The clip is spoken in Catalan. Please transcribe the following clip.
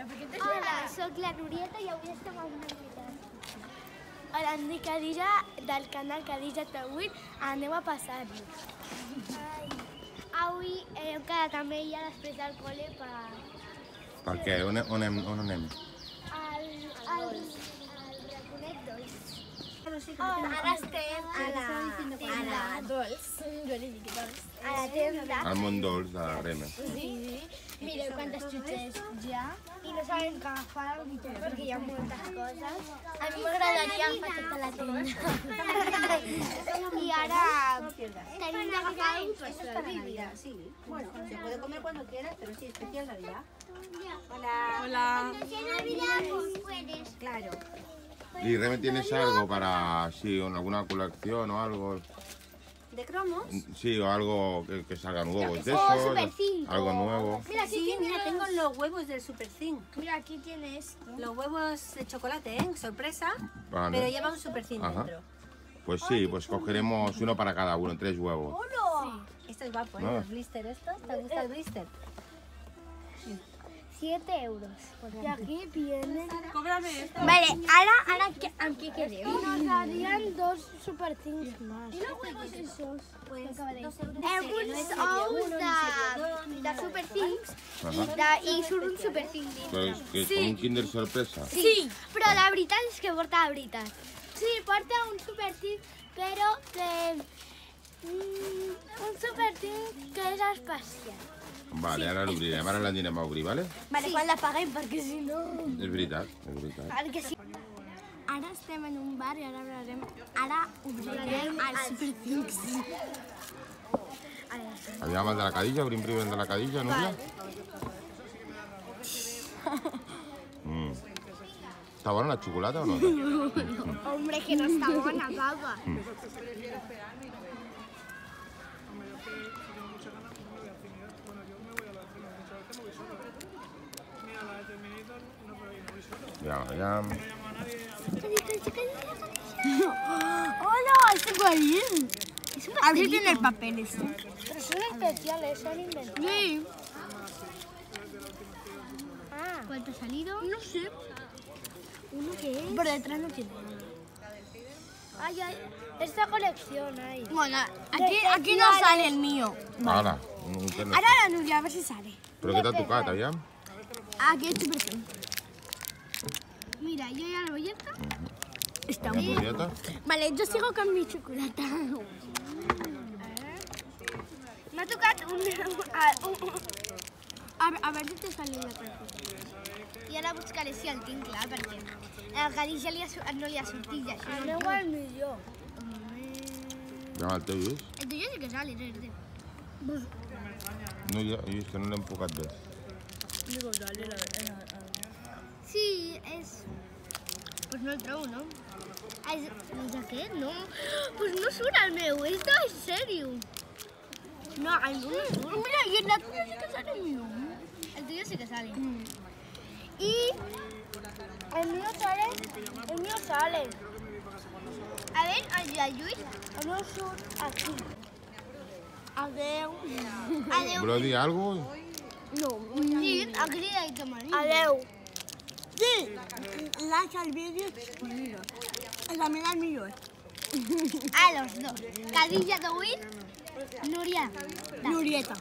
Hola, soc la Nurieta i avui estem amb una invitada. Hola, em dic Khadija, del canal Khadija Tawil. Aneu a passar-nos. Avui hem quedat amb ella després del col·le Per què? On anem? al raconet dolç. Ara estem a la dolç. A la tenda. Al món dolç de Reme. Sí. Mireu quantes xutxes hi ha. I no sabem què agafar perquè hi ha moltes coses. A mi m'agradaria agafar tota la tenda. I ara tenim d'agafar un Navidad, sí. Bueno, se puede comer cuando quieras, pero sí, especial Navidad. Hola. Hola. Navidad, pues puedes. Claro. ¿Y Reme tienes algo para, sí, alguna colección o algo? ¿De cromos? Sí, o algo que salgan huevos de Oh, eso, Super 5. algo nuevo. Mira, aquí Sí, tiene mira, tengo los huevos del Super Zinc. Mira, aquí tiene esto. Los huevos de chocolate, ¿eh? Sorpresa. Vale. Pero lleva un Super Zinc Ajá. dentro. Pues sí, pues cogeremos uno para cada uno, 3 huevos. Esto es guapo, ¿eh? Ah. Los blister estos. ¿Te gusta el blister? 7 euros. Y aquí viene... Cóbrame esto. Vale, ahora ¿en qué queremos? Nos darían 2 Super Things más. ¿Y los huevos esos? Pues uns 2 euros. ous de Super Things i surt un Super Thing dins. Pero es que es como un Kinder sorpresa. Sí, però la veritat és que porta la veritat. Sí, porta un Super Thing, però un Super Thing que és especial. Vale, ara l'obrirem, ara l'anirem a obrir, vale? Vale, quan la paguem, perquè si no... És veritat, és veritat. Perquè sí. Ara estem en un bar i ara obrirem els Super Things. Aviam el de la Khadija, obrim primer el de la Khadija, Núria? Està bona la xocolata o no? Hombre, que no està bona, papa. Aviam. ¡Hola! ¡Este cuadrín! Aquí tiene el papel este. Pero son especiales, son inventados. Sí. ¿Cuánto ha salido? No sé. ¿Uno qué es? Por detrás no tiene nada. Ay, ay, esta colección hay. Bueno, aquí no sale el mío. Ara, Ahora la Nuria, a ver si sale. Però què t'ha tocat, aviam? Aquí es Super Thing. Mira, yo ya lo voy a... Está Aviam, bien. Nurieta. Vale, yo sigo con mi chocolate. Me ha tocado a ver si te sale la perfecta. I ara buscaré si el tinc clar, perquè el Khadija no li ha sortit i això. El meu és millor. Aviam el teu, Lluís. El tuyo sí que sale, ¿no? Núria, Lluís, que no l'hem enfocat bé. Sí, és... Pues no el trobo, no? És aquest, no? Pues no surt el meu, esto es serio. No, el mío no surt. Mira, y el tuyo sí que sale el mío. El tuyo sí que sale. Y el mío sale. A ver, el Lluís, el meu surt aquí. Adeu. Adeu. Voleu dir alguna cosa? No. Sí, aquí hay que morir. Adeu. Sí. Like al vídeo y suscribiros. También al mío. A los dos. Khadija Tawil, Nurieta.